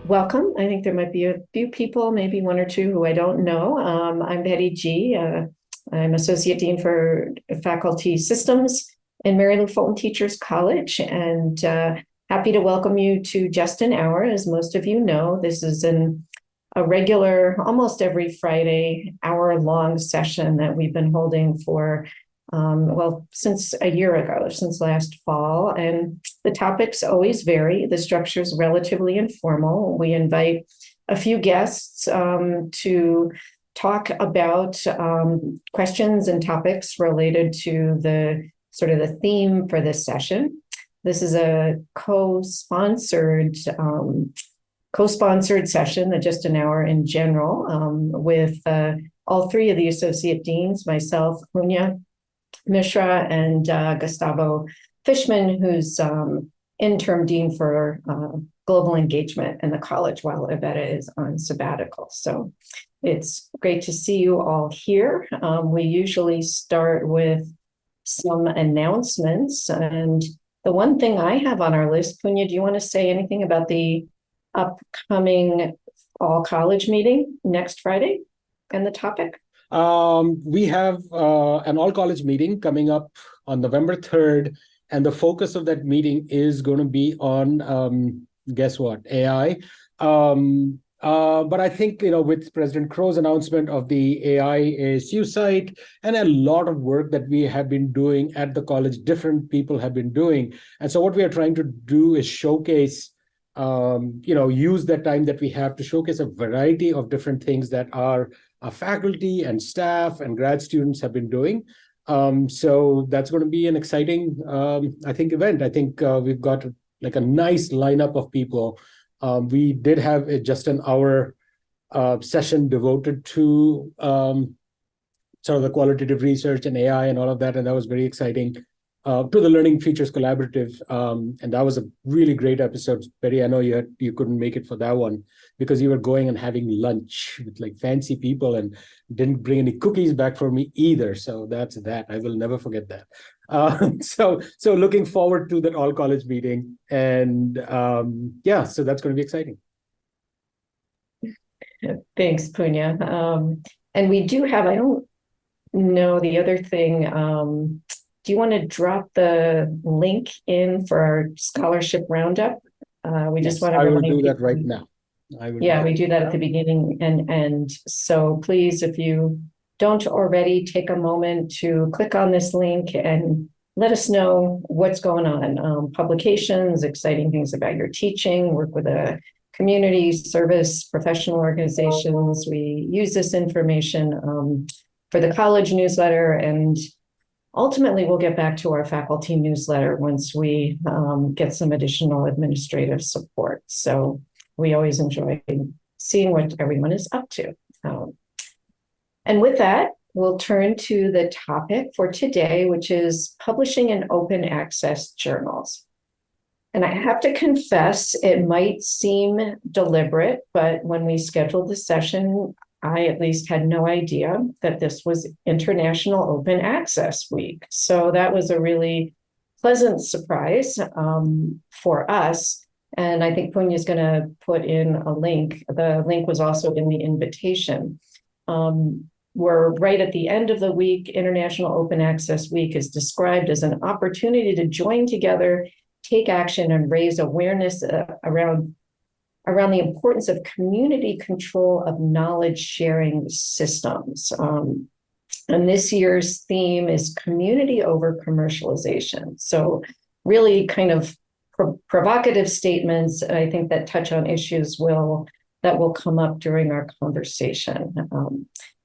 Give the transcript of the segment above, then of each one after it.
Welcome. I think there might be a few people, maybe one or two who I don't know. I'm Betty G. I'm Associate Dean for Faculty Systems in Mary Lou Fulton Teachers College, and happy to welcome you to Just an Hour. As most of you know, this is a regular, almost every Friday, hour-long session that we've been holding for since a year ago, since last fall. And the topics always vary. The structure is relatively informal. We invite a few guests to talk about questions and topics related to the sort of the theme for this session. This is a co-sponsored session, just an hour in general, with all three of the associate deans, myself, Punya, Mishra, and Gustavo Fishman, who's interim dean for global engagement in the college while Iveta is on sabbatical. So it's great to see you all here. We usually start with some announcements. And the one thing I have on our list, Punya, do you want to say anything about the upcoming all college meeting next Friday and the topic? We have an all-college meeting coming up on November 3rd, and the focus of that meeting is going to be on, guess what, AI. But I think, with President Crow's announcement of the AI ASU site and a lot of work that we have been doing at the college, different people have been doing. And so what we are trying to do is showcase, use that time that we have to showcase a variety of different things that our faculty and staff and grad students have been doing. So that's going to be an exciting, event. I think we've got like a nice lineup of people. We did have just an hour session devoted to sort of the qualitative research and AI and all of that, and that was very exciting. To the Learning Futures Collaborative, and that was a really great episode. Betty, I know you couldn't make it for that one because you were going and having lunch with like fancy people and didn't bring any cookies back for me either. So that's that. I will never forget that. So looking forward to that all college meeting, and so that's going to be exciting. Thanks, Punya. And we do have, I don't know the other thing. Do you want to drop the link in for our scholarship roundup? We just want to I will do that right now. We do that at the beginning and end. So please, if you don't already, take a moment to click on this link and let us know what's going on. Publications, exciting things about your teaching, work with a community service, professional organizations. We use this information for the college newsletter, and ultimately we'll get back to our faculty newsletter once we get some additional administrative support. So we always enjoy seeing what everyone is up to. And with that, we'll turn to the topic for today, which is publishing in open access journals. And I have to confess, it might seem deliberate, but when we scheduled the session, I at least had no idea that this was International Open Access Week. So that was a really pleasant surprise for us. And I think Punya is going to put in a link. The link was also in the invitation. We're right at the end of the week. International Open Access Week is described as an opportunity to join together, take action, and raise awareness around the importance of community control of knowledge sharing systems. And this year's theme is community over commercialization. So really kind of provocative statements, I think, that touch on issues that will come up during our conversation.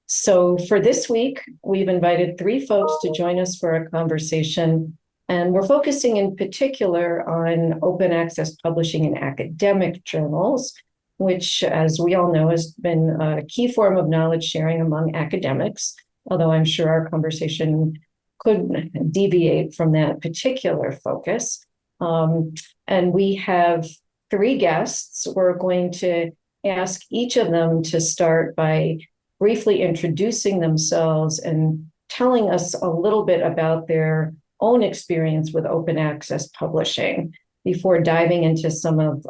So for this week, we've invited three folks to join us for a conversation. And we're focusing in particular on open access publishing in academic journals, which, as we all know, has been a key form of knowledge sharing among academics, although I'm sure our conversation could deviate from that particular focus. And we have three guests. We're going to ask each of them to start by briefly introducing themselves and telling us a little bit about their own experience with open access publishing before diving into some of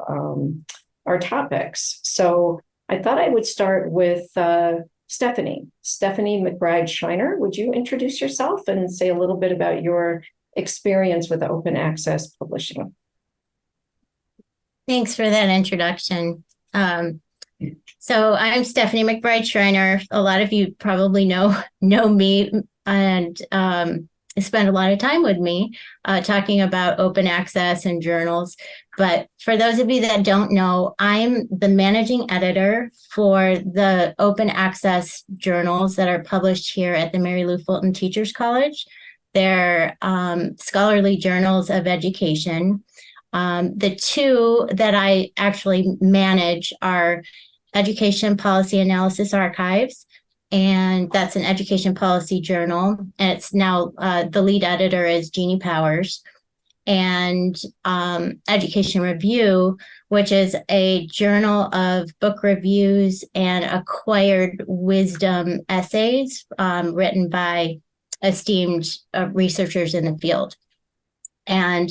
our topics. So I thought I would start with Stephanie McBride Schreiner. Would you introduce yourself and say a little bit about your experience with open access publishing? Thanks for that introduction. So I'm Stephanie McBride Schreiner. A lot of you probably know me and spend a lot of time with me talking about open access and journals. But for those of you that don't know, I'm the managing editor for the open access journals that are published here at the Mary Lou Fulton Teachers College. They're scholarly journals of education. The two that I actually manage are Education Policy Analysis Archives, and that's an education policy journal. And it's now the lead editor is Jeannie Powers, and Education Review, which is a journal of book reviews and acquired wisdom essays written by esteemed researchers in the field. And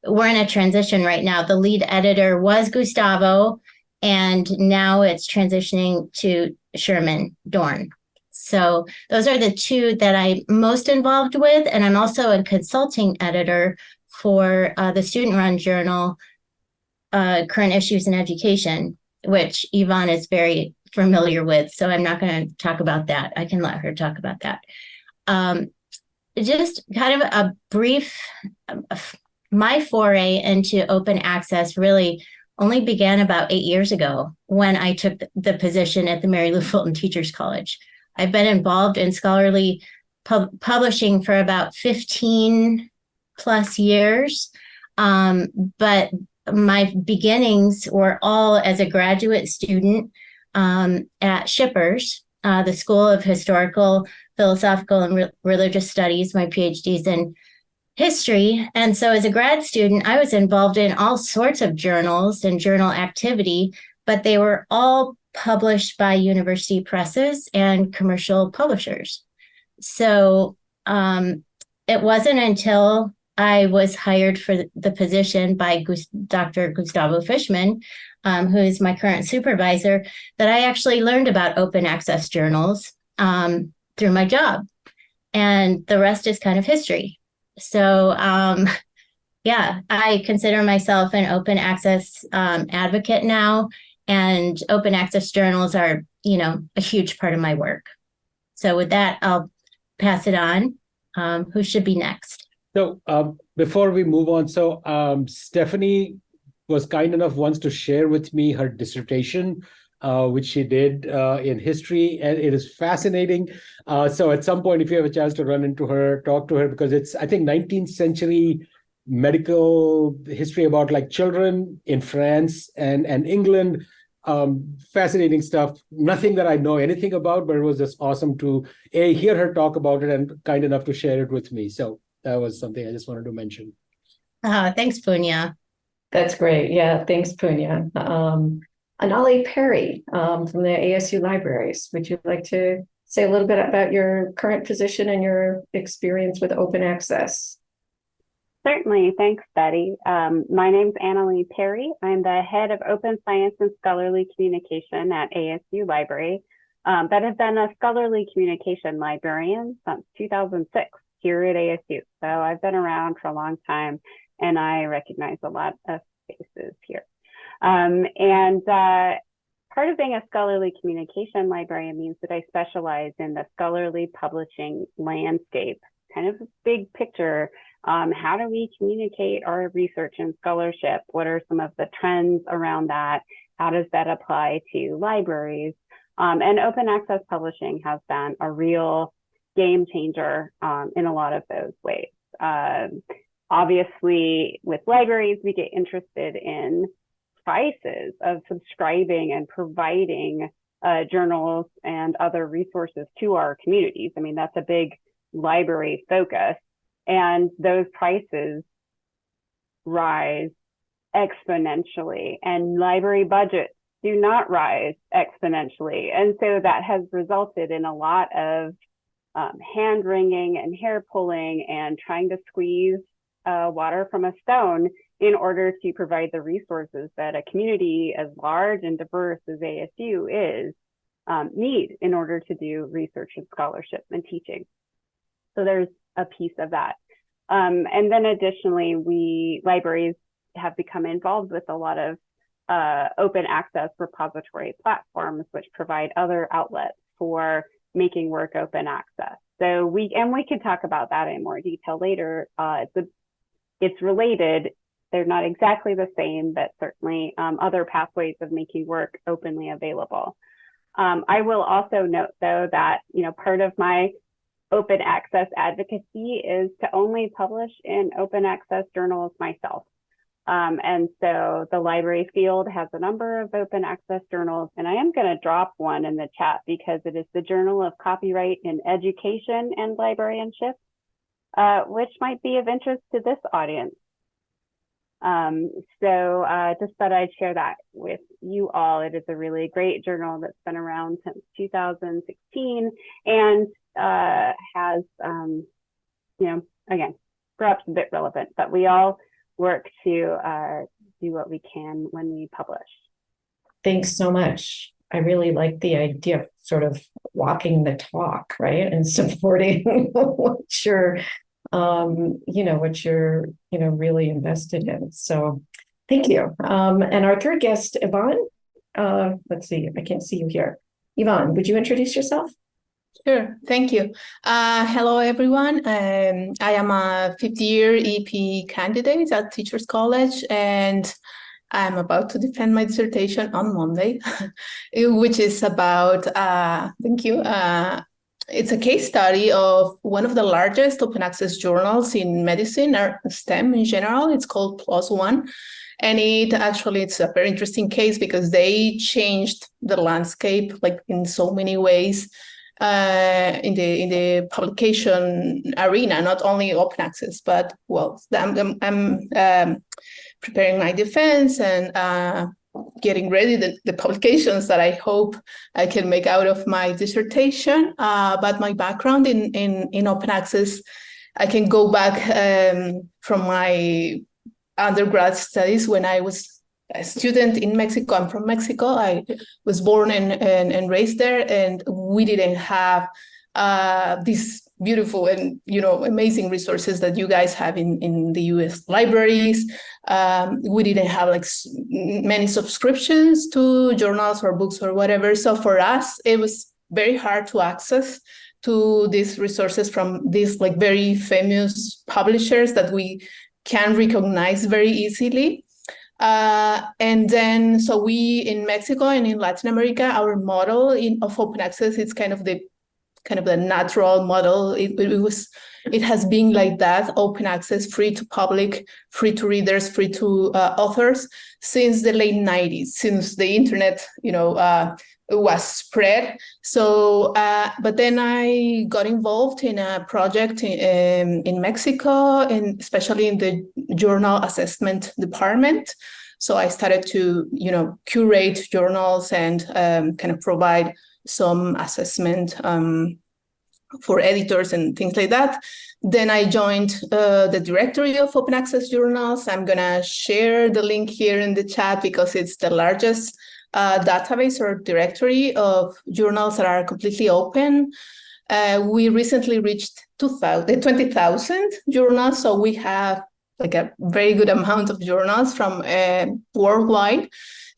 we're in a transition right now. The lead editor was Gustavo, and now it's transitioning to Sherman Dorn. So those are the two that I'm most involved with. And I'm also a consulting editor for the student-run journal, Current Issues in Education, which Yvonne is very familiar with. So I'm not going to talk about that. I can let her talk about that. Just kind of a brief, my foray into open access really only began about 8 years ago when I took the position at the Mary Lou Fulton Teachers College. I've been involved in scholarly publishing for about 15 plus years, but my beginnings were all as a graduate student at Shippers, the School of Historical, Philosophical, and Religious Studies. My PhD's in history. And so as a grad student, I was involved in all sorts of journals and journal activity, but they were all published by university presses and commercial publishers. So it wasn't until I was hired for the position by Dr. Gustavo Fishman, who is my current supervisor, that I actually learned about open access journals through my job. And the rest is kind of history. So, yeah, I consider myself an open access advocate now, and open access journals are, a huge part of my work. So with that, I'll pass it on. Who should be next? So before we move on, Stephanie was kind enough once to share with me her dissertation, which she did in history, and it is fascinating. So at some point, if you have a chance to run into her, talk to her, because it's, I think, 19th century medical history about like children in France and England. Fascinating stuff. Nothing that I know anything about, but it was just awesome to hear her talk about it and kind enough to share it with me. So that was something I just wanted to mention. Thanks, Punya. That's great. Yeah, thanks, Punya. Anali Perry from the ASU Libraries. Would you like to say a little bit about your current position and your experience with open access? Certainly. Thanks, Betty. My name's Annalee Perry. I'm the head of Open Science and Scholarly Communication at ASU Library, but have been a scholarly communication librarian since 2006 here at ASU. So I've been around for a long time, and I recognize a lot of faces here. Part of being a scholarly communication librarian means that I specialize in the scholarly publishing landscape, kind of a big picture. How do we communicate our research and scholarship? What are some of the trends around that? How does that apply to libraries? And open access publishing has been a real game changer in a lot of those ways. Obviously, with libraries, we get interested in prices of subscribing and providing journals and other resources to our communities. I mean, that's a big library focus. And those prices rise exponentially, and library budgets do not rise exponentially. And so that has resulted in a lot of hand wringing and hair pulling and trying to squeeze water from a stone in order to provide the resources that a community as large and diverse as ASU is need in order to do research and scholarship and teaching. So there's a piece of that. And then additionally, libraries have become involved with a lot of open access repository platforms, which provide other outlets for making work open access. So we can talk about that in more detail later. It's related. They're not exactly the same, but certainly other pathways of making work openly available. I will also note, though, that part of my open access advocacy is to only publish in open access journals myself. And so the library field has a number of open access journals, and I am going to drop one in the chat because it is the Journal of Copyright in Education and Librarianship, which might be of interest to this audience. So just thought I'd share that with you all. It is a really great journal that's been around since 2016 and has, again, perhaps a bit relevant, but we all work to do what we can when we publish. Thanks so much. I really like the idea of sort of walking the talk, right? And supporting what you're really invested in. So thank you. And our third guest, Yvonne, let's see, I can't see you here. Yvonne, would you introduce yourself? Sure, thank you. Hello, everyone. I am a fifth-year EP candidate at Teachers College, and I'm about to defend my dissertation on Monday, which is about, it's a case study of one of the largest open access journals in medicine or STEM in general. It's called PLOS ONE. And it's a very interesting case because they changed the landscape like in so many ways in the publication arena, not only open access, but I'm preparing my defense and getting ready the publications that I hope I can make out of my dissertation. But my background in open access, I can go back from my undergrad studies when I was a student in Mexico. I'm from Mexico. I was born and raised there, and we didn't have these beautiful and amazing resources that you guys have in the US libraries. We didn't have many subscriptions to journals or books or whatever. So for us, it was very hard to access to these resources from these very famous publishers that we can recognize very easily. And then, so we in Mexico and in Latin America, our model of open access is kind of the natural model. It has been like that: open access, free to public, free to readers, free to authors, since the late 90s, since the internet, was spread. So, but then I got involved in a project in Mexico, and especially in the journal assessment department. So I started to, curate journals and kind of provide some assessment for editors and things like that. Then I joined the directory of open access journals. I'm gonna share the link here in the chat because it's the largest database or directory of journals that are completely open. We recently reached 20,000 journals, so we have a very good amount of journals from worldwide.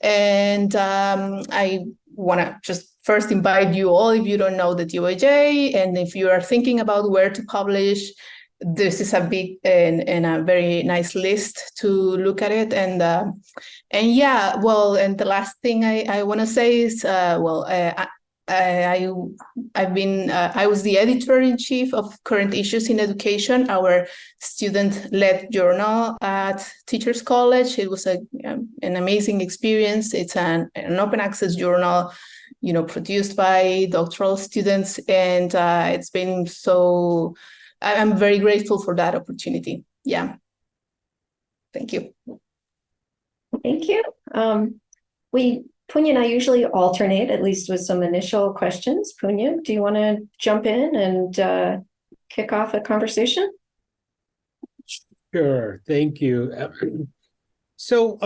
And I want to just first invite you all, if you don't know the TOAJ, and if you are thinking about where to publish, this is a big and a very nice list to look at it. And the last thing I want to say is, I was the editor-in-chief of Current Issues in Education, our student-led journal at Teachers College. It was an amazing experience. It's an open access journal, produced by doctoral students, and it's been so. I'm very grateful for that opportunity. Yeah. Thank you. Thank you. Punya and I usually alternate, at least with some initial questions. Punya, do you want to jump in and kick off a conversation? Sure, thank you. So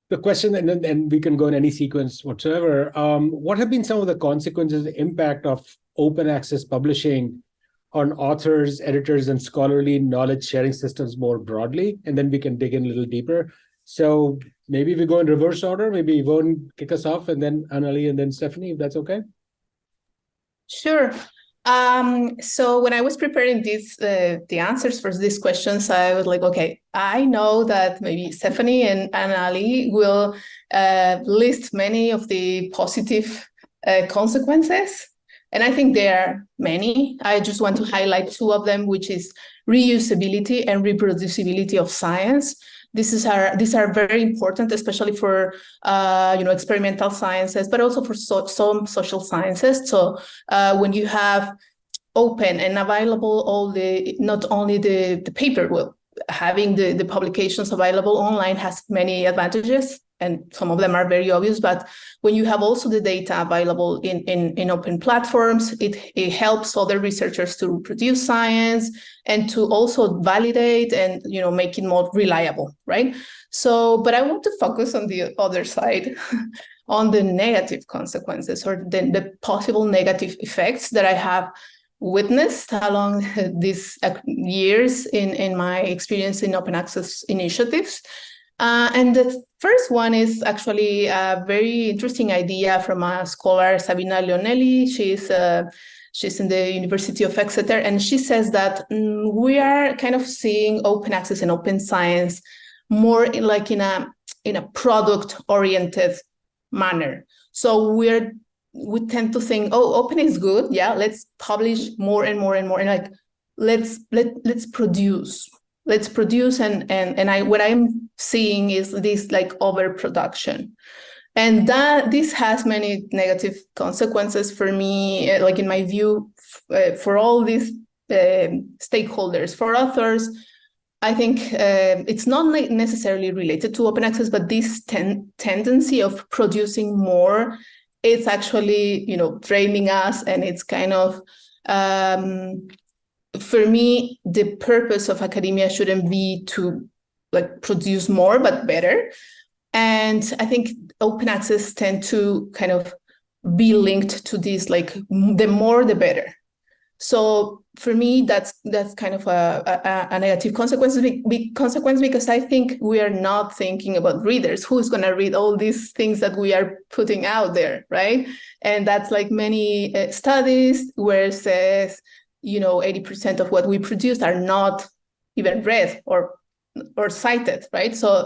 the question, and we can go in any sequence whatsoever. What have been some of the consequences, the impact of open access publishing on authors, editors, and scholarly knowledge sharing systems more broadly? And then we can dig in a little deeper. So maybe we go in reverse order. Maybe Yvonne kick us off, and then Annalie, and then Stephanie, if that's okay. Sure. So when I was preparing the answers for these questions, I was like, okay, I know that maybe Stephanie and Ali will list many of the positive consequences. And I think there are many. I just want to highlight two of them, which is reusability and reproducibility of science. These are very important, especially for experimental sciences, but also for some social sciences. So when you have open and available not only the paper, well, having the publications available online has many advantages, and some of them are very obvious. But when you have also the data available in open platforms, it helps other researchers to reproduce science and to also validate and make it more reliable, right? So, but I want to focus on the other side, on the negative consequences or the possible negative effects that I have witnessed along these years in my experience in open access initiatives. And the first one is actually a very interesting idea from a scholar, Sabina Leonelli. She's in the University of Exeter, and she says that we are kind of seeing open access and open science more like in a product-oriented manner. So we tend to think, oh, open is good, yeah, let's publish more and more and more, and like let's produce. Let's produce, and what I'm seeing is this like overproduction, and that this has many negative consequences for me, like in my view, for all these stakeholders, for authors. I think it's not necessarily related to open access, but this tendency of producing more, it's actually draining us, and it's kind of. For me, the purpose of academia shouldn't be to like produce more, but better. And I think open access tend to kind of be linked to this, like the more, the better. So for me, that's kind of a negative consequence because I think we are not thinking about readers. Who's going to read all these things that we are putting out there, right? And that's like many studies where it says, 80% of what we produce are not even read or cited, right? So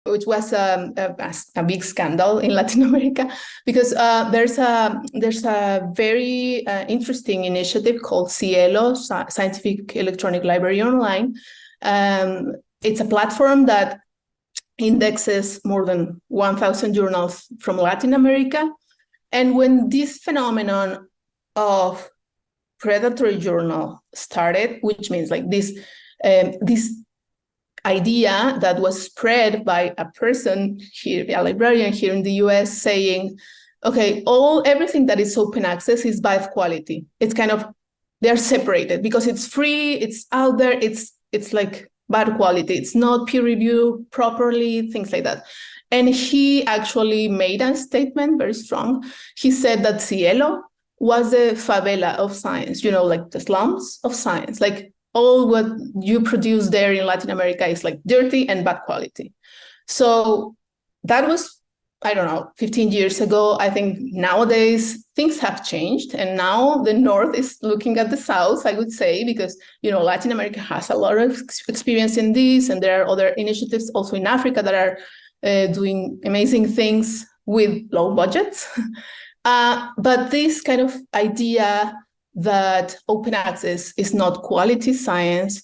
which was a big scandal in Latin America, because there's a very interesting initiative called Cielo, Scientific Electronic Library Online. It's a platform that indexes more than 1,000 journals from Latin America. And when this phenomenon of predatory journal started, which means like this idea that was spread by a person here, a librarian here in the US, saying, okay, everything that is open access is bad quality. It's kind of, they're separated because it's free, it's out there, it's like bad quality, it's not peer reviewed properly, things like that. And he actually made a statement very strong. He said that Cielo was the favela of science, like the slums of science, like all what you produce there in Latin America is like dirty and bad quality. So that was I don't know, 15 years ago. I think nowadays things have changed, and now the North is looking at the South, I would say, because, you know, Latin America has a lot of experience in this, and there are other initiatives also in Africa that are doing amazing things with low budgets. But this kind of idea that open access is not quality science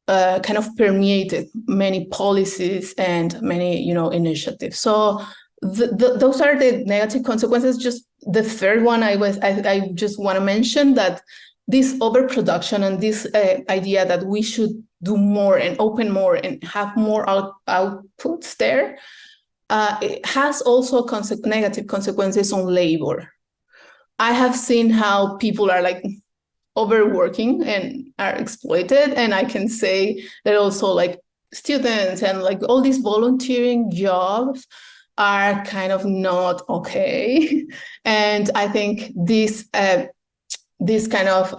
kind of permeated many policies and many, you know, initiatives. So those are the negative consequences. Just the third one, I just want to mention that this overproduction and this idea that we should do more and open more and have more outputs there, it has also negative consequences on labor. I have seen how people are like overworking and are exploited, and I can say that also like students and like all these volunteering jobs are kind of not okay. And I think this kind of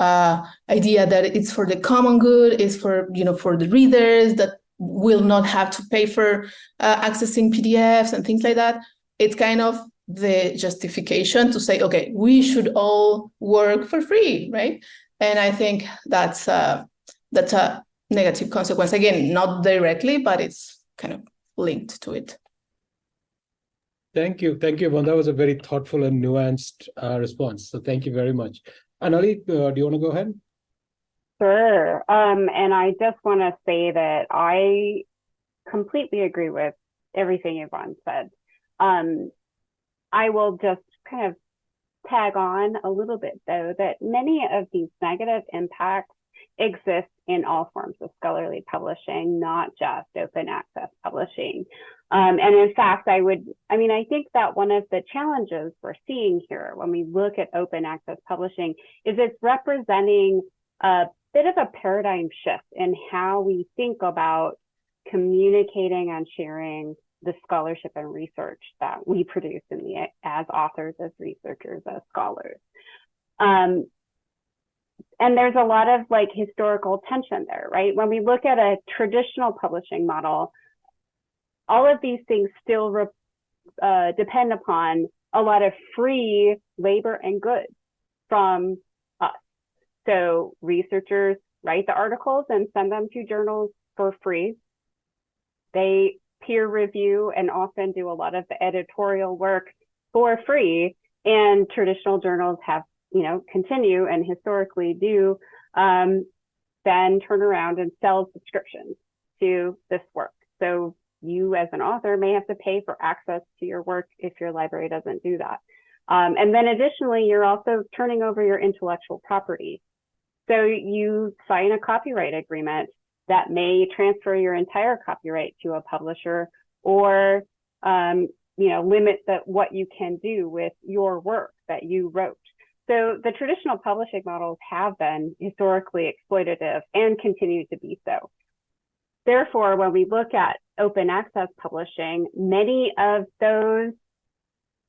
idea that it's for the common good is for, you know, for the readers that will not have to pay for accessing PDFs and things like that. It's kind of the justification to say, okay, we should all work for free, right? And I think that's a negative consequence. Again, not directly, but it's kind of linked to it. Thank you, Yvonne. That was a very thoughtful and nuanced response. So thank you very much. Anali, do you want to go ahead? Sure. And I just want to say that I completely agree with everything Yvonne said. I will just kind of tag on a little bit, though, that many of these negative impacts exist in all forms of scholarly publishing, not just open access publishing. And in fact, I think that one of the challenges we're seeing here when we look at open access publishing is it's representing a bit of a paradigm shift in how we think about communicating and sharing the scholarship and research that we produce as authors, as researchers, as scholars. And there's a lot of like historical tension there, right? When we look at a traditional publishing model, all of these things still depend upon a lot of free labor and goods from us. So researchers write the articles and send them to journals for free. They peer review and often do a lot of the editorial work for free, and traditional journals have, you know, continue and historically do then turn around and sell subscriptions to this work. So you as an author may have to pay for access to your work if your library doesn't do that. And then additionally, you're also turning over your intellectual property. So you sign a copyright agreement that may transfer your entire copyright to a publisher, or limit what you can do with your work that you wrote. So the traditional publishing models have been historically exploitative and continue to be so. Therefore, when we look at open access publishing, many of those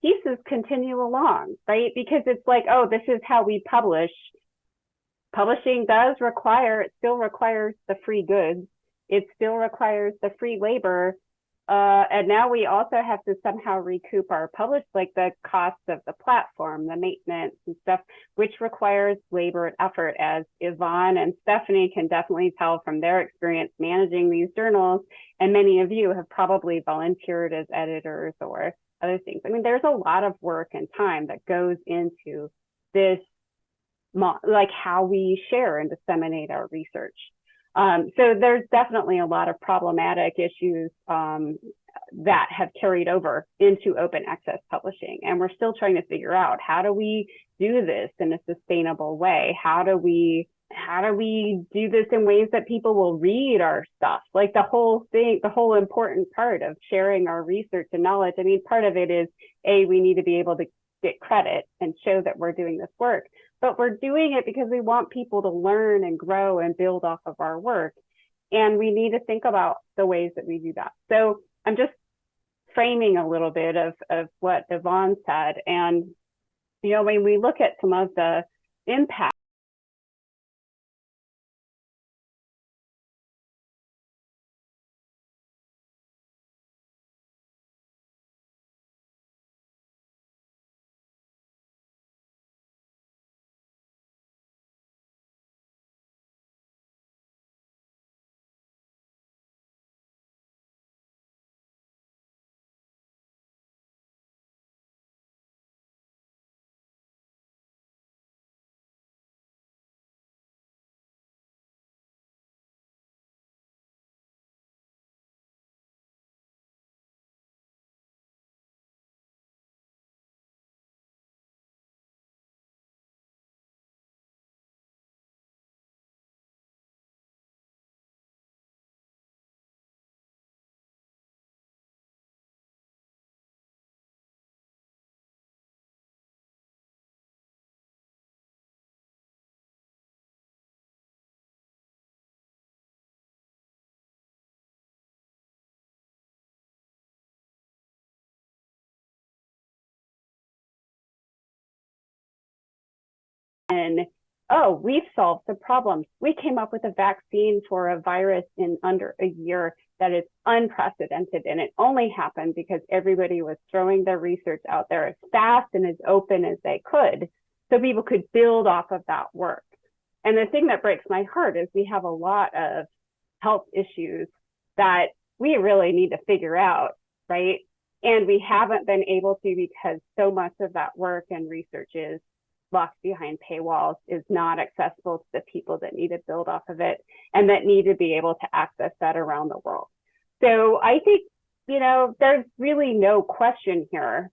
pieces continue along, right? Because it's like, oh, this is how we publish. Publishing it still requires the free goods. It still requires the free labor. And now we also have to somehow recoup our the cost of the platform, the maintenance and stuff, which requires labor and effort, as Yvonne and Stephanie can definitely tell from their experience managing these journals. And many of you have probably volunteered as editors or other things. I mean, there's a lot of work and time that goes into this, like how we share and disseminate our research. So there's definitely a lot of problematic issues that have carried over into open access publishing. And we're still trying to figure out, how do we do this in a sustainable way? How do we do this in ways that people will read our stuff? Like the whole important part of sharing our research and knowledge. I mean, part of it is, we need to be able to get credit and show that we're doing this work. But we're doing it because we want people to learn and grow and build off of our work. And we need to think about the ways that we do that. So I'm just framing a little bit of what Yvonne said. And, when we look at some of the impact oh, we've solved the problem. We came up with a vaccine for a virus in under a year that is unprecedented. And it only happened because everybody was throwing their research out there as fast and as open as they could, so people could build off of that work. And the thing that breaks my heart is we have a lot of health issues that we really need to figure out, right? And we haven't been able to, because so much of that work and research is locked behind paywalls, is not accessible to the people that need to build off of it and that need to be able to access that around the world. So I think, there's really no question here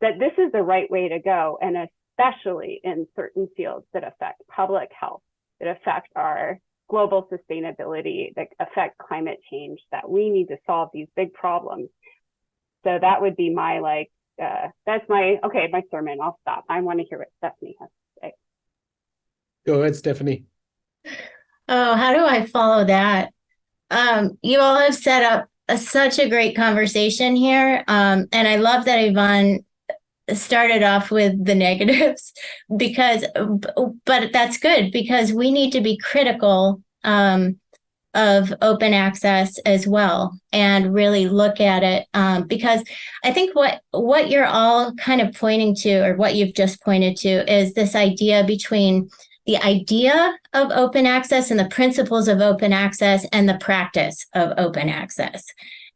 that this is the right way to go, and especially in certain fields that affect public health, that affect our global sustainability, that affect climate change, that we need to solve these big problems. So that would be my my sermon. I'll stop. I want to hear what Stephanie has to say. Go ahead, Stephanie. Oh, how do I follow that? You all have set up such a great conversation here. And I love that Yvonne started off with the negatives, but that's good, because we need to be critical of open access as well, and really look at it, because I think what you're all kind of pointing to, or what you've just pointed to, is this idea between the idea of open access and the principles of open access and the practice of open access.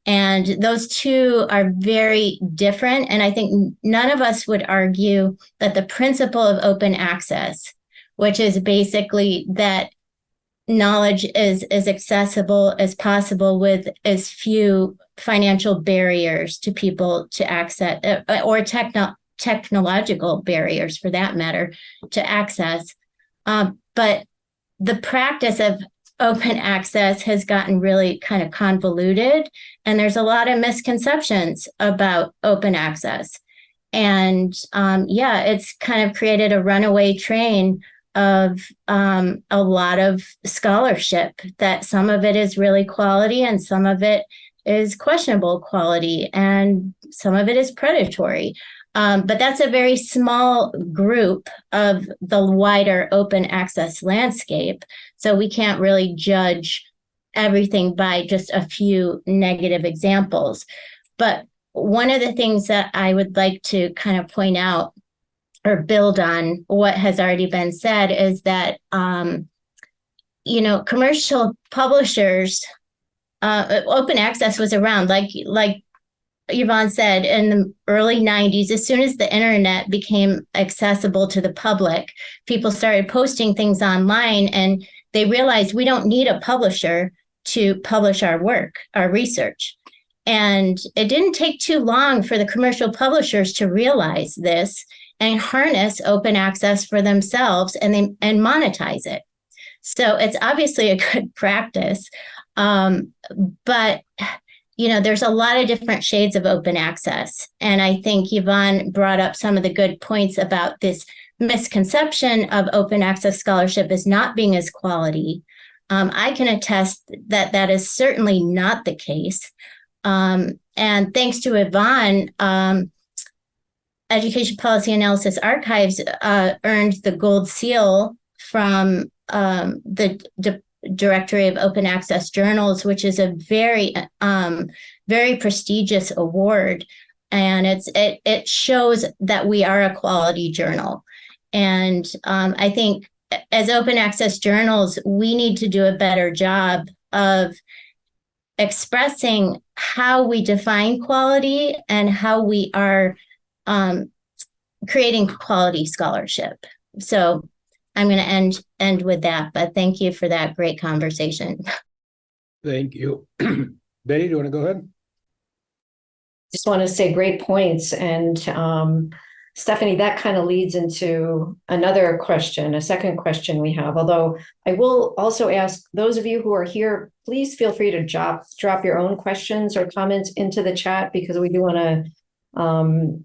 And those two are very different. And I think none of us would argue that the principle of open access, which is basically that knowledge is as accessible as possible with as few financial barriers to people to access, or technological barriers for that matter, to access. But the practice of open access has gotten really kind of convoluted, and there's a lot of misconceptions about open access. And it's kind of created a runaway train of a lot of scholarship, that some of it is really quality and some of it is questionable quality and some of it is predatory. But that's a very small group of the wider open access landscape. So we can't really judge everything by just a few negative examples. But one of the things that I would like to kind of point out, or build on what has already been said, is that, commercial publishers, open access was around, like Yvonne said, in the early 90s. As soon as the internet became accessible to the public, people started posting things online, and they realized we don't need a publisher to publish our work, our research. And it didn't take too long for the commercial publishers to realize this and harness open access for themselves and monetize it. So it's obviously a good practice. But there's a lot of different shades of open access. And I think Yvonne brought up some of the good points about this misconception of open access scholarship as not being as quality. I can attest that that is certainly not the case. And thanks to Yvonne, Education Policy Analysis Archives earned the gold seal from the Directory of Open Access Journals, which is a very, very prestigious award. And it shows that we are a quality journal. And I think as open access journals, we need to do a better job of expressing how we define quality and how we are creating quality scholarship. So I'm going to end with that, but thank you for that great conversation. Thank you. Betty, do you want to go ahead? Just want to say great points. And Stephanie, that kind of leads into another question, a second question we have, although I will also ask those of you who are here, please feel free to drop your own questions or comments into the chat, because we do want to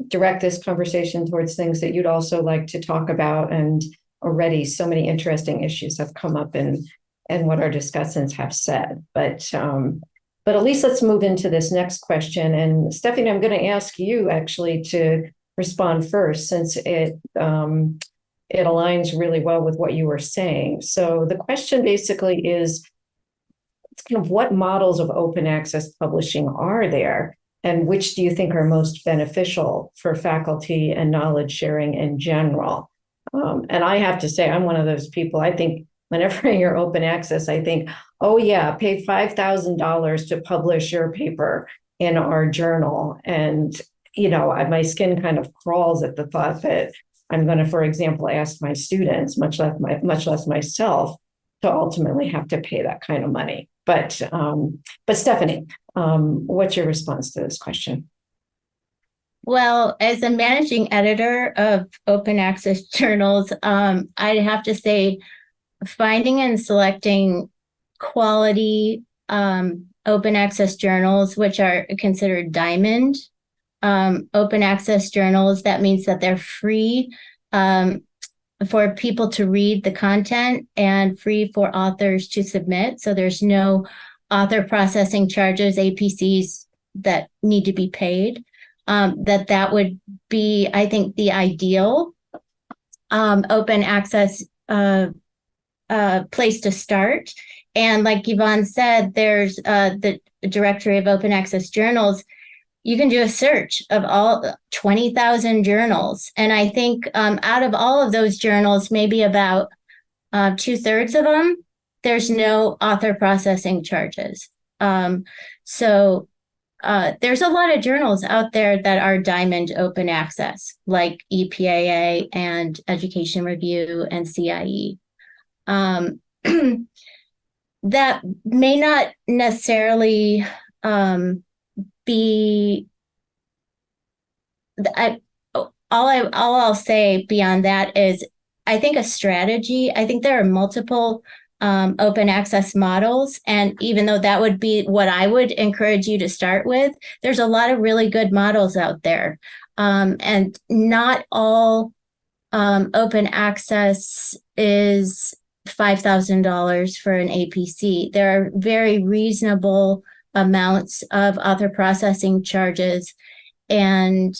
direct this conversation towards things that you'd also like to talk about. And already so many interesting issues have come up in what our discussants have said. But at least let's move into this next question. And Stephanie, I'm going to ask you actually to respond first, since it it aligns really well with what you were saying. So the question basically is kind of what models of open access publishing are there, and which do you think are most beneficial for faculty and knowledge sharing in general? And I have to say, I'm one of those people. I think whenever I hear open access, I think, oh yeah, pay $5,000 to publish your paper in our journal. And, my skin kind of crawls at the thought that I'm going to, for example, ask my students, much less myself, to ultimately have to pay that kind of money. But Stephanie, what's your response to this question? Well, as a managing editor of open access journals, I'd have to say finding and selecting quality open access journals, which are considered diamond open access journals. That means that they're free for people to read the content and free for authors to submit. So there's no author processing charges, APCs that need to be paid. That would be, I think, the ideal open access place to start. And like Yvonne said, there's the Directory of Open Access Journals. You can do a search of all 20,000 journals. And I think out of all of those journals, maybe about 2/3 of them, there's no author processing charges. So there's a lot of journals out there that are diamond open access, like EPAA and Education Review and CIE. That may not necessarily be all I'll say beyond that is I think a strategy. I think there are multiple open access models, and even though that would be what I would encourage you to start with, there's a lot of really good models out there, and not all open access is $5,000 for an APC. There are very reasonable amounts of author processing charges, and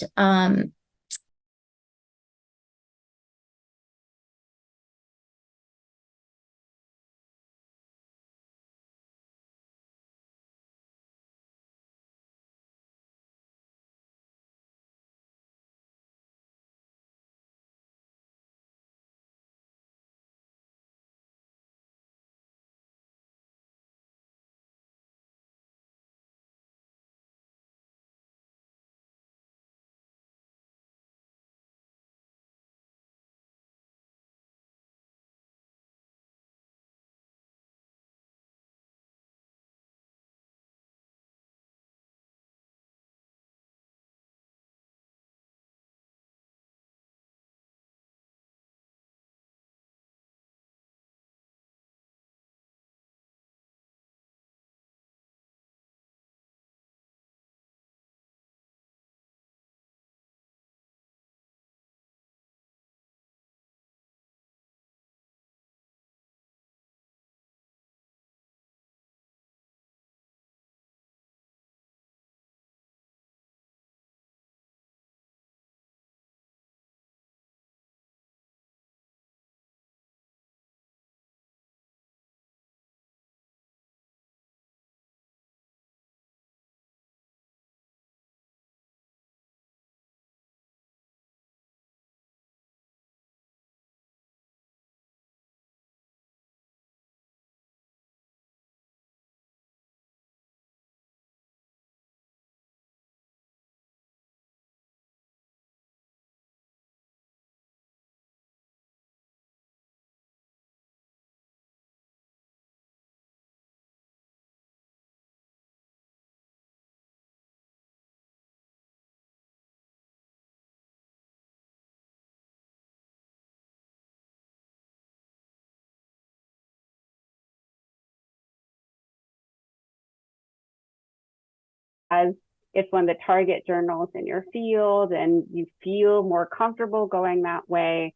as it's one of the target journals in your field and you feel more comfortable going that way.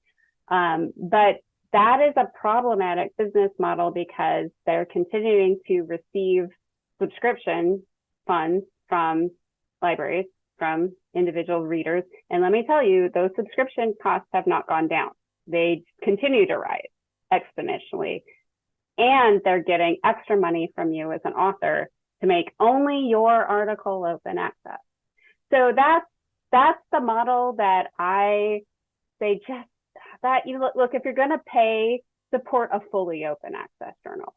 But that is a problematic business model because they're continuing to receive subscription funds from libraries, from individual readers. And let me tell you, those subscription costs have not gone down. They continue to rise exponentially. And they're getting extra money from you as an author to make only your article open access. So that's the model that I say, just that you look, if you're going to pay, support a fully open access journal.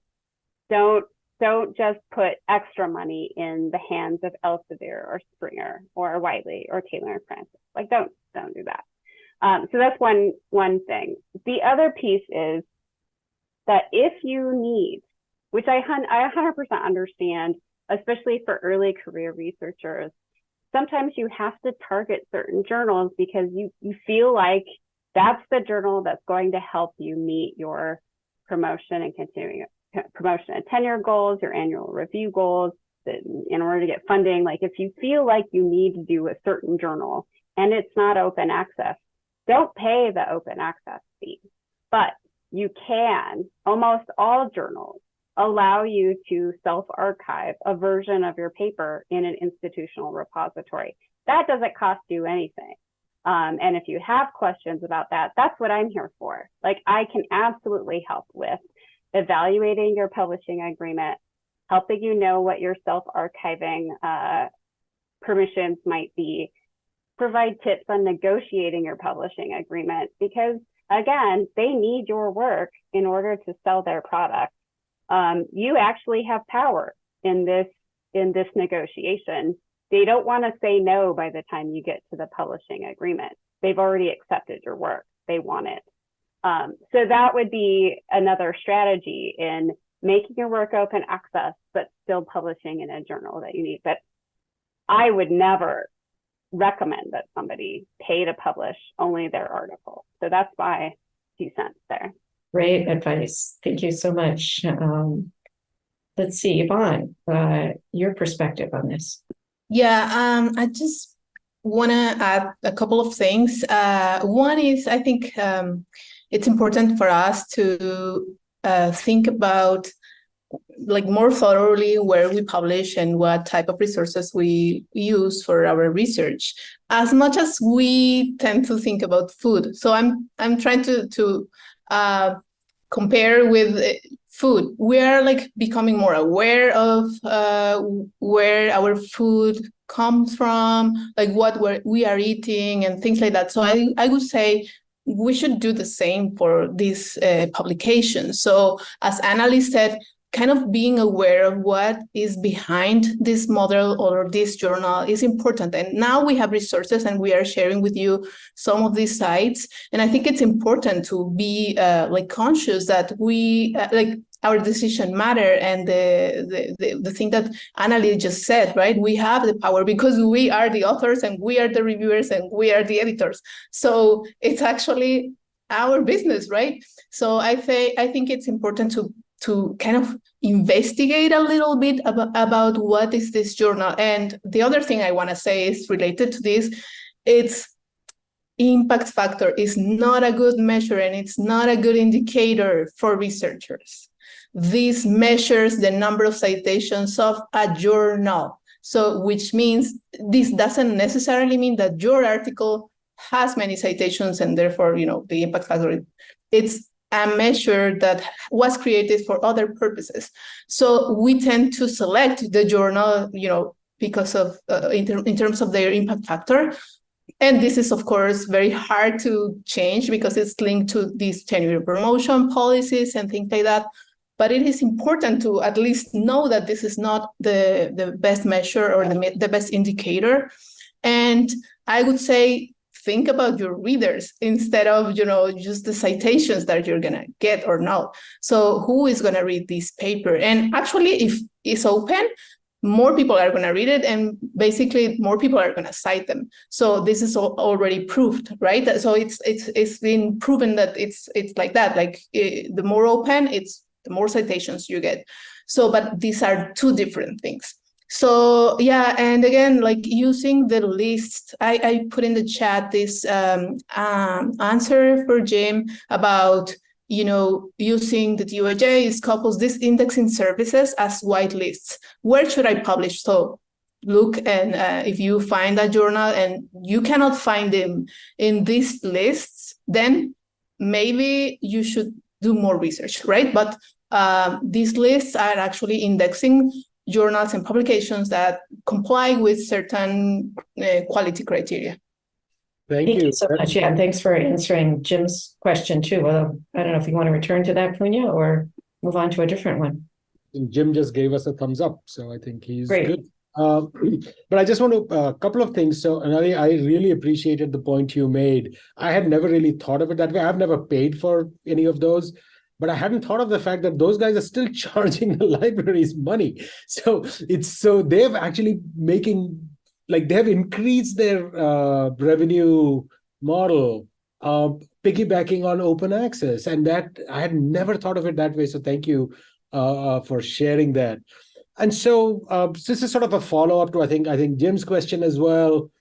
Don't just put extra money in the hands of Elsevier or Springer or Wiley or Taylor and Francis. Like, don't do that. So that's one thing. The other piece is that if you need, which I 100% understand, especially for early career researchers, sometimes you have to target certain journals because you feel like that's the journal that's going to help you meet your promotion and continuing promotion and tenure goals, your annual review goals, in order to get funding. Like, if you feel like you need to do a certain journal and it's not open access, don't pay the open access fee. But you can, almost all journals allow you to self-archive a version of your paper in an institutional repository. That doesn't cost you anything. And if you have questions about that, that's what I'm here for. Like, I can absolutely help with evaluating your publishing agreement, helping you know what your self-archiving permissions might be, provide tips on negotiating your publishing agreement, because again, they need your work in order to sell their product. You actually have power in this negotiation. They don't want to say no by the time you get to the publishing agreement. They've already accepted your work. They want it. So that would be another strategy in making your work open access, but still publishing in a journal that you need. But I would never recommend that somebody pay to publish only their article. So that's my 2 cents there. Great advice. Thank you so much. Let's see, Yvonne, your perspective on this. Yeah, I just want to add a couple of things. One is, I think it's important for us to think about, like, more thoroughly where we publish and what type of resources we use for our research, as much as we tend to think about food. So I'm trying to compare with food. We are, like, becoming more aware of where our food comes from, like what we are eating and things like that. So I would say we should do the same for these publications. So as Annalise said, kind of being aware of what is behind this model or this journal is important. And now we have resources and we are sharing with you some of these sites. And I think it's important to be like conscious that we like our decision matter. And the thing that Annalise just said, right? We have the power because we are the authors and we are the reviewers and we are the editors. So it's actually our business, right? So I think it's important to kind of investigate a little bit about what is this journal. And the other thing I want to say is related to this, it's impact factor is not a good measure and it's not a good indicator for researchers. This measures the number of citations of a journal. So which means this doesn't necessarily mean that your article has many citations and therefore, the impact factor, it's a measure that was created for other purposes. So we tend to select the journal, because of in terms of their impact factor. And this is, of course, very hard to change because it's linked to these tenure promotion policies and things like that. But it is important to at least know that this is not the best measure or the best indicator. And I would say, think about your readers instead of, just the citations that you're going to get or not. So who is going to read this paper? And actually, if it's open, more people are going to read it and basically more people are going to cite them. So this is already proved, right? So it's been proven that it's like that. Like the more open, the more citations you get. So, but these are two different things. So yeah, and again, like using the list, I put in the chat this answer for Jim about, using the DOJ couples these indexing services as white lists. Where should I publish? So look, and if you find a journal and you cannot find them in these lists, then maybe you should do more research, right? But these lists are actually indexing journals and publications that comply with certain quality criteria. Thank Thank you. you so much. Yeah, and thanks for answering Jim's question too. Well, I don't know if you want to return to that, Punya, or move on to a different one. Jim just gave us a thumbs up, so I think he's Great. good. But I just want to a couple of things. So, Anali, I really appreciated the point you made. I had never really thought of it that way. I've never paid for any of those, but I hadn't thought of the fact that those guys are still charging the libraries money. So they've actually they have increased their revenue model, piggybacking on open access, and that I had never thought of it that way. So thank you for sharing that. And so this is sort of a follow-up to I think Jim's question as well.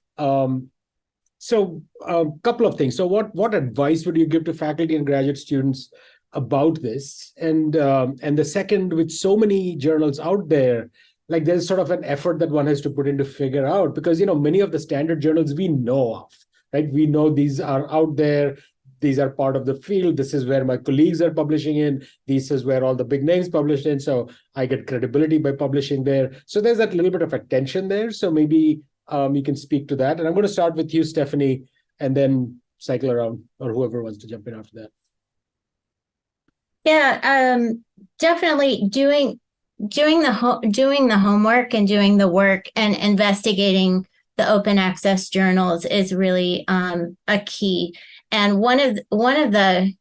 So a couple of things. So what advice would you give to faculty and graduate students about this? And the second, with so many journals out there, like there's sort of an effort that one has to put in to figure out, because many of the standard journals we know of, right? We know these are out there. These are part of the field. This is where my colleagues are publishing in. This is where all the big names published in. So I get credibility by publishing there. So there's that little bit of a tension there. So maybe you can speak to that. And I'm going to start with you, Stephanie, and then cycle around, or whoever wants to jump in after that. Yeah, definitely doing the homework and doing the work and investigating the open access journals is really a key. And one of the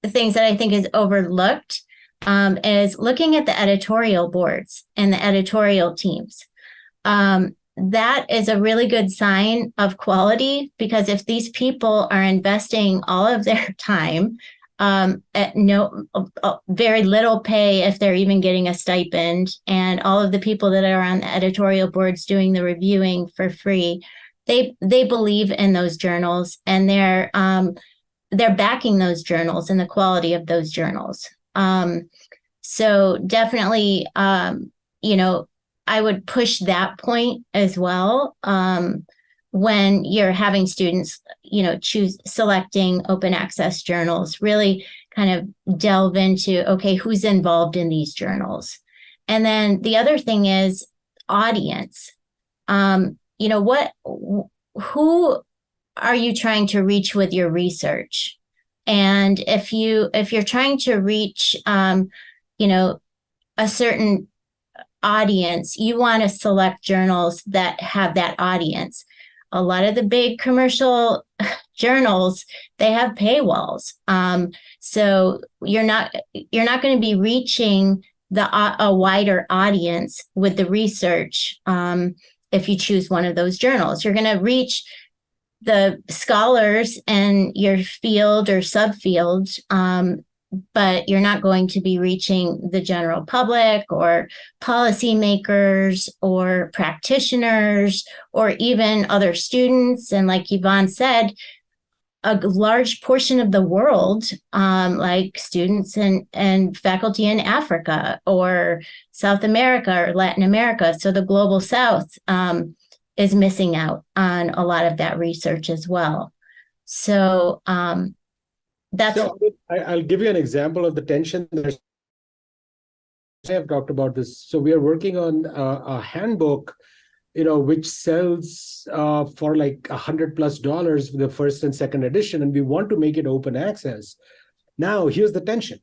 things that I think is overlooked is looking at the editorial boards and the editorial teams. That is a really good sign of quality, because if these people are investing all of their time at very little pay, if they're even getting a stipend, and all of the people that are on the editorial boards doing the reviewing for free, they believe in those journals, and they're backing those journals and the quality of those journals. So definitely, I would push that point as well when you're having students, selecting open access journals. Really kind of delve into, okay, who's involved in these journals, and then the other thing is audience. Who are you trying to reach with your research? And if you're trying to reach, a certain audience, you want to select journals that have that audience. A lot of the big commercial journals, they have paywalls. So you're not going to be reaching a wider audience with the research. If you choose one of those journals, you're going to reach the scholars in your field or subfield, but you're not going to be reaching the general public or policymakers or practitioners or even other students. And like Yvonne said, a large portion of the world, like students and faculty in Africa or South America or Latin America, so the global South, is missing out on a lot of that research as well. So that's... So I'll give you an example of the tension. I have talked about this. So we are working on a handbook, which sells for like $100+ for the first and second edition, and we want to make it open access. Now, here's the tension.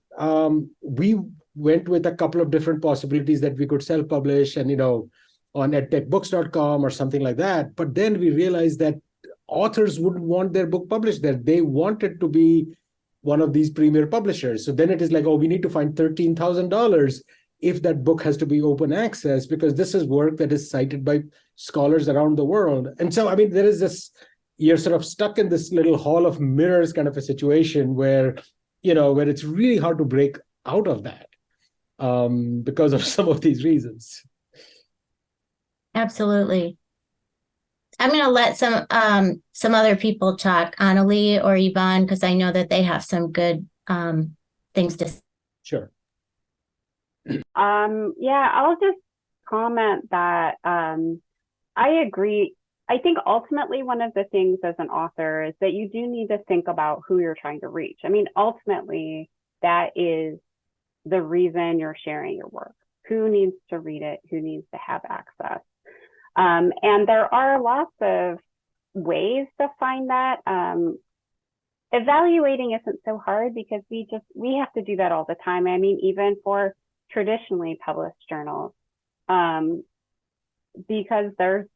We went with a couple of different possibilities that we could self-publish and, on edtechbooks.com or something like that. But then we realized that authors wouldn't want their book published there. They want it to be one of these premier publishers. So then it is like, oh, we need to find $13,000 if that book has to be open access, because this is work that is cited by scholars around the world. And so, there is this, you're sort of stuck in this little hall of mirrors kind of a situation where, where it's really hard to break out of that because of some of these reasons. Absolutely. I'm going to let some other people talk, Annalie or Yvonne, because I know that they have some good things to say. Sure. I'll just comment that I agree. I think ultimately one of the things as an author is that you do need to think about who you're trying to reach. I mean, ultimately, that is the reason you're sharing your work. Who needs to read it? Who needs to have access? And there are lots of ways to find that. Evaluating isn't so hard because we have to do that all the time. I mean, even for traditionally published journals, because there's,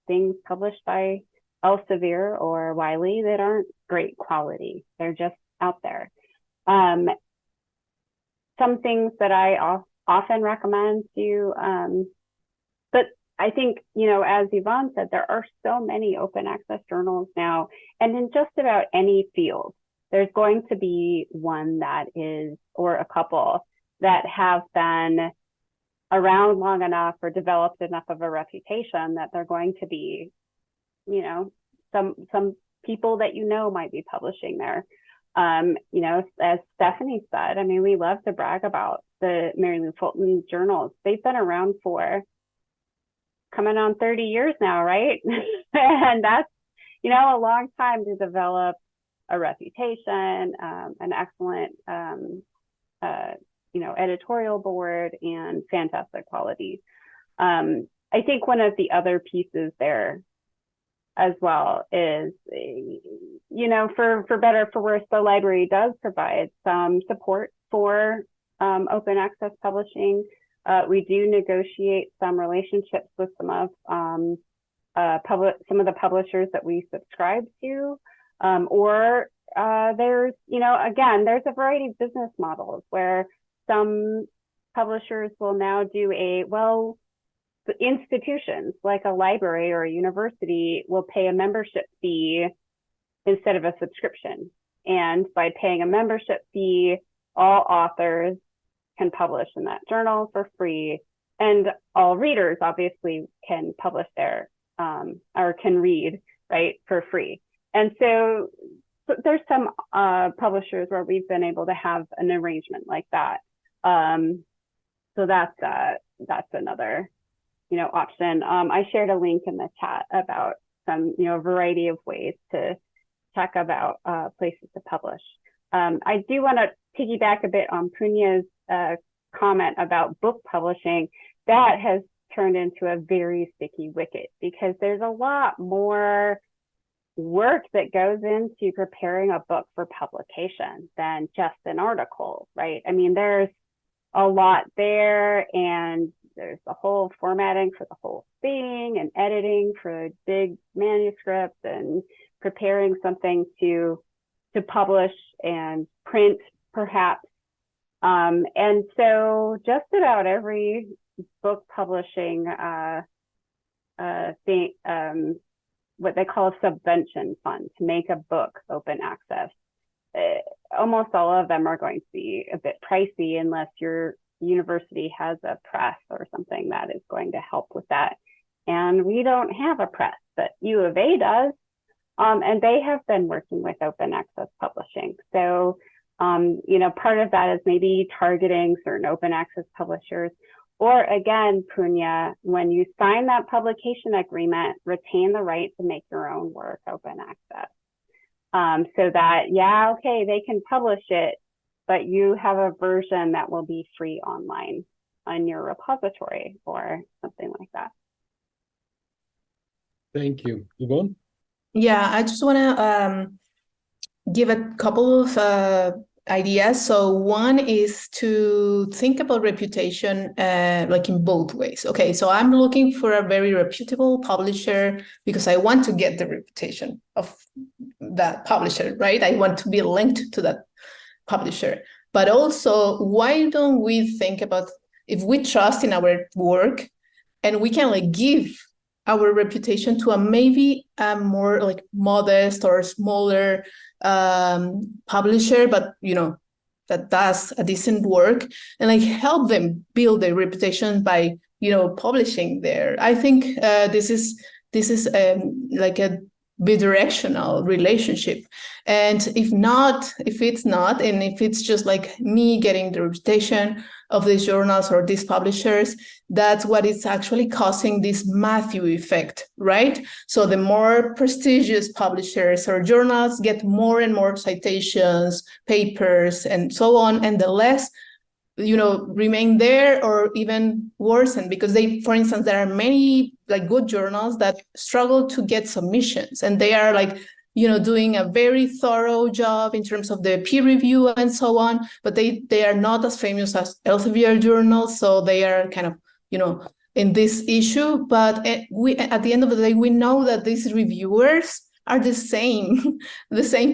things published by Elsevier or Wiley that aren't great quality. They're just out there. Some things that I often recommend to, but I think, as Yvonne said, there are so many open access journals now, and in just about any field, there's going to be one that is, or a couple that have been around long enough or developed enough of a reputation that they're going to be, some people that might be publishing there. As Stephanie said, I mean, we love to brag about the Mary Lou Fulton journals. They've been around for coming on 30 years now, right? And that's, a long time to develop a reputation, an excellent, editorial board, and fantastic quality. I think one of the other pieces there as well is, for better or for worse, the library does provide some support for open access publishing. We do negotiate some relationships with some of the publishers that we subscribe to, or there's, again, there's a variety of business models where some publishers will now do institutions like a library or a university will pay a membership fee instead of a subscription. And by paying a membership fee, all authors can publish in that journal for free, and all readers obviously can publish there or can read, right, for free. And so there's some publishers where we've been able to have an arrangement like that. So that's another option. I shared a link in the chat about some variety of ways to check about places to publish. I do want to piggyback a bit on Punya's comment about book publishing. That has turned into a very sticky wicket because there's a lot more work that goes into preparing a book for publication than just an article, right? I mean, there's a lot there, and there's the whole formatting for the whole thing and editing for a big manuscript and preparing something to publish and print perhaps. And so just about every book publishing thing, what they call a subvention fund to make a book open access, almost all of them are going to be a bit pricey unless your university has a press or something that is going to help with that. And we don't have a press, but U of A does. And they have been working with open access publishing. So, part of that is maybe targeting certain open access publishers. Or again, Punya, when you sign that publication agreement, retain the right to make your own work open access. So that, they can publish it, but you have a version that will be free online on your repository or something like that. Thank you. Yvonne? Yeah, I just want to give a couple of ideas. So one is to think about reputation like in both ways. Okay, so I'm looking for a very reputable publisher because I want to get the reputation of that publisher, right? I want to be linked to that publisher. But also, why don't we think about if we trust in our work and we can give our reputation to maybe a more modest or smaller publisher, but that does a decent work, and help them build their reputation by publishing there. I think this is a bidirectional relationship. And if it's just like me getting the reputation of these journals or these publishers, that's what is actually causing this Matthew effect, right? So the more prestigious publishers or journals get more and more citations, papers, and so on, and the less remain there or even worsen, because for instance, there are many like good journals that struggle to get submissions, and they are like, doing a very thorough job in terms of the peer review and so on, but they are not as famous as Elsevier journals, so they are kind of, in this issue. But we, at the end of the day, we know that these reviewers are the same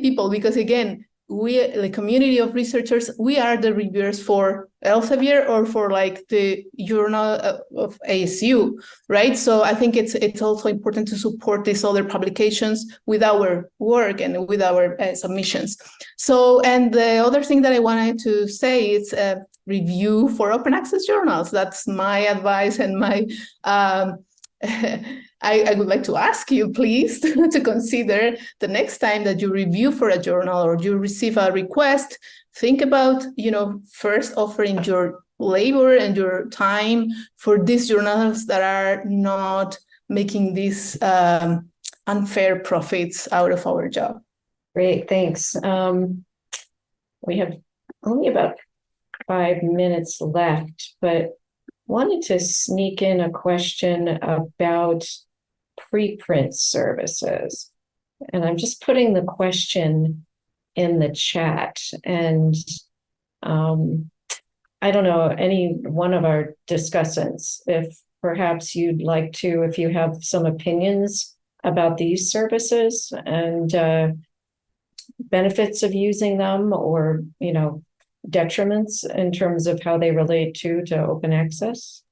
people, because again, we, the community of researchers, we are the reviewers for Elsevier or for like the journal of ASU, right? So I think it's also important to support these other publications with our work and with our submissions. So, and the other thing that I wanted to say is review for open access journals. That's my advice and my I would like to ask you, please, to consider the next time that you review for a journal or you receive a request, think about, first offering your labor and your time for these journals that are not making these unfair profits out of our job. Great, thanks. We have only about 5 minutes left, but wanted to sneak in a question about preprint services. And I'm just putting the question in the chat. And I don't know, any one of our discussants, if perhaps you'd like to, if you have some opinions about these services and benefits of using them, or, detriments in terms of how they relate to open access.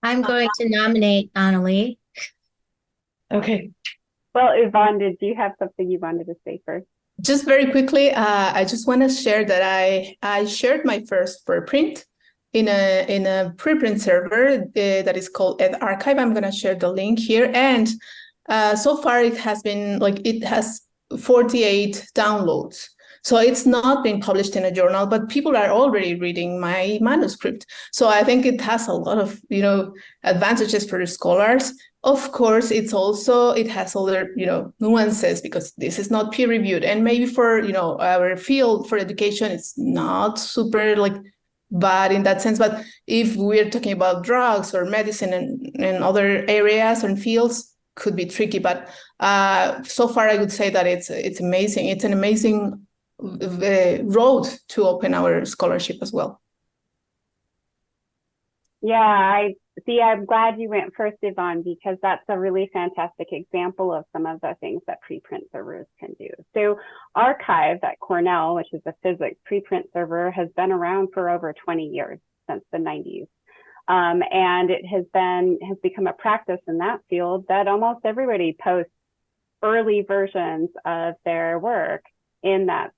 I'm going to nominate Annalie. Okay. Well, Yvonne, did you have something you wanted to say first? Just very quickly, I just want to share that I shared my first preprint in a preprint server that is called edArchive. I'm going to share the link here, and so far it has 48 downloads. So it's not been published in a journal, but people are already reading my manuscript. So I think it has a lot of, advantages for the scholars. Of course, it has other, nuances, because this is not peer reviewed. And maybe for, our field for education, it's not super bad in that sense. But if we're talking about drugs or medicine and other areas and fields, could be tricky. But so far, I would say that it's amazing. It's an amazing road to open our scholarship as well. Yeah, I'm glad you went first, Yvonne, because that's a really fantastic example of some of the things that preprint servers can do. So Archive at Cornell, which is a physics preprint server, has been around for over 20 years, since the 90s. And it has become a practice in that field that almost everybody posts early versions of their work in that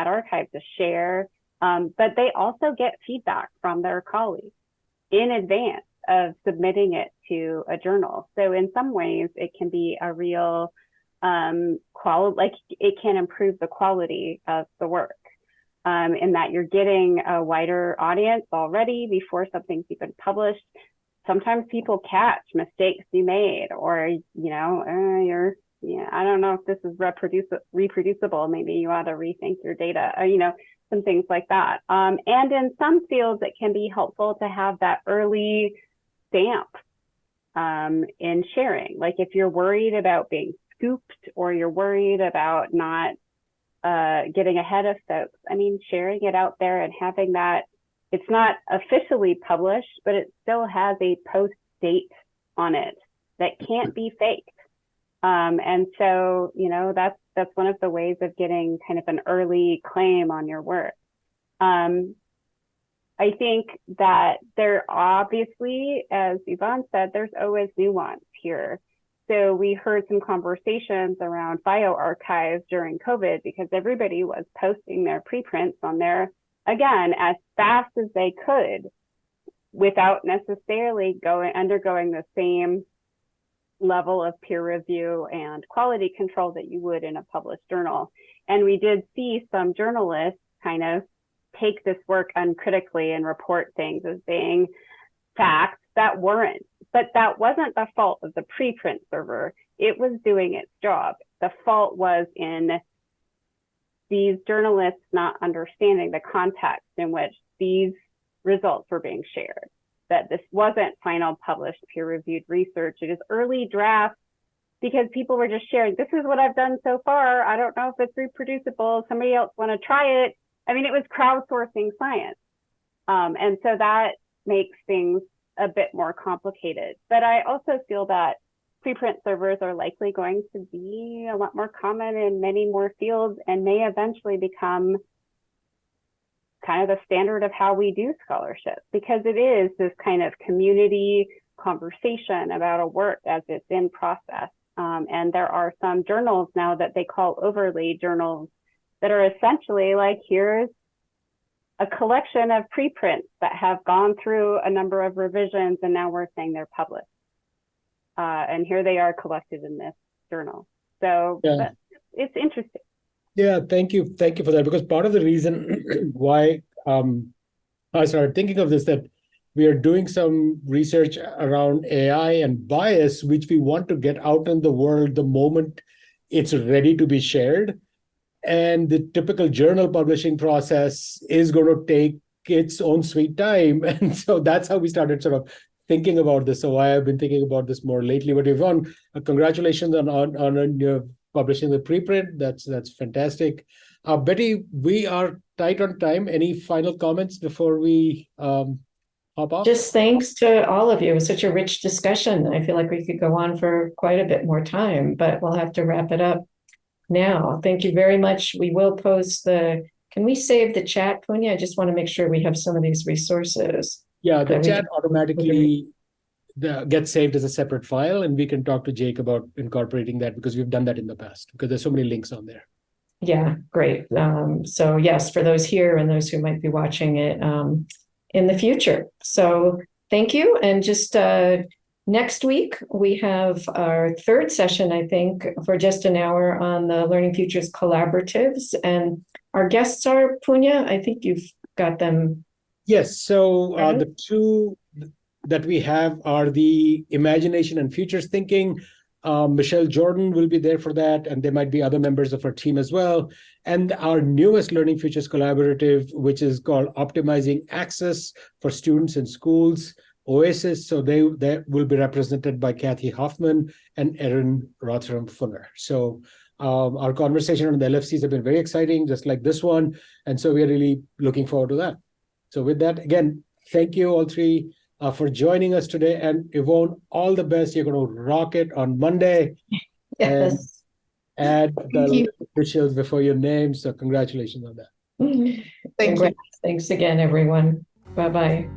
archive to share, but they also get feedback from their colleagues in advance of submitting it to a journal. So in some ways, it can be a real it can improve the quality of the work, in that you're getting a wider audience already before something's even published. Sometimes people catch mistakes you made, or I don't know if this is reproducible. Maybe you ought to rethink your data, some things like that. And in some fields, it can be helpful to have that early stamp in sharing. Like if you're worried about being scooped, or you're worried about not getting ahead of folks, sharing it out there and having that, it's not officially published, but it still has a post date on it that can't be faked. And so, that's one of the ways of getting kind of an early claim on your work. I think that there obviously, as Yvonne said, there's always nuance here. So we heard some conversations around bioarchives during COVID, because everybody was posting their preprints on there, again, as fast as they could, without necessarily undergoing the same level of peer review and quality control that you would in a published journal. And we did see some journalists kind of take this work uncritically and report things as being facts that weren't. But that wasn't the fault of the preprint server. It was doing its job. The fault was in these journalists not understanding the context in which these results were being shared, that this wasn't final published peer-reviewed research. It is early drafts because people were just sharing, this is what I've done so far. I don't know if it's reproducible. Somebody else want to try it. I mean, it was crowdsourcing science. And so that makes things a bit more complicated. But I also feel that preprint servers are likely going to be a lot more common in many more fields and may eventually become kind of the standard of how we do scholarship, because it is this kind of community conversation about a work as it's in process. And there are some journals now that they call overlay journals that are essentially like, here's a collection of preprints that have gone through a number of revisions and now we're saying they're published. And here they are collected in this journal. So yeah, it's interesting. Yeah, thank you. Thank you for that. Because part of the reason why I started thinking of this, that we are doing some research around AI and bias, which we want to get out in the world the moment it's ready to be shared. And the typical journal publishing process is going to take its own sweet time. And so that's how we started sort of thinking about this. So why I've been thinking about this more lately. But Yvonne, congratulations on your publishing the preprint. That's fantastic. Betty, we are tight on time. Any final comments before we hop off? Just thanks to all of you. It was such a rich discussion. I feel like we could go on for quite a bit more time, but we'll have to wrap it up now. Thank you very much. We will post can we save the chat, Punya? I just want to make sure we have some of these resources. Yeah, the chat automatically gets saved as a separate file, and we can talk to Jake about incorporating that, because we've done that in the past, because there's so many links on there. Yeah, great. So yes, for those here and those who might be watching it in the future. So thank you. And just next week, we have our third session, I think, for just an hour on the Learning Futures collaboratives. And our guests are, Punya, I think you've got them. Yes, so the two that we have are the Imagination and Futures Thinking. Michelle Jordan will be there for that, and there might be other members of our team as well. And our newest Learning Futures collaborative, which is called Optimizing Access for Students in Schools, OASIS. So they will be represented by Kathy Hoffman and Erin Rotherham-Fuller. So our conversation on the LFCs have been very exciting, just like this one. And so we are really looking forward to that. So with that, again, thank you all three for joining us today. And Yvonne, all the best. You're going to rock it on Monday. Yes. And add the officials before your name. So congratulations on that. Thank you. Thanks again, everyone. Bye-bye.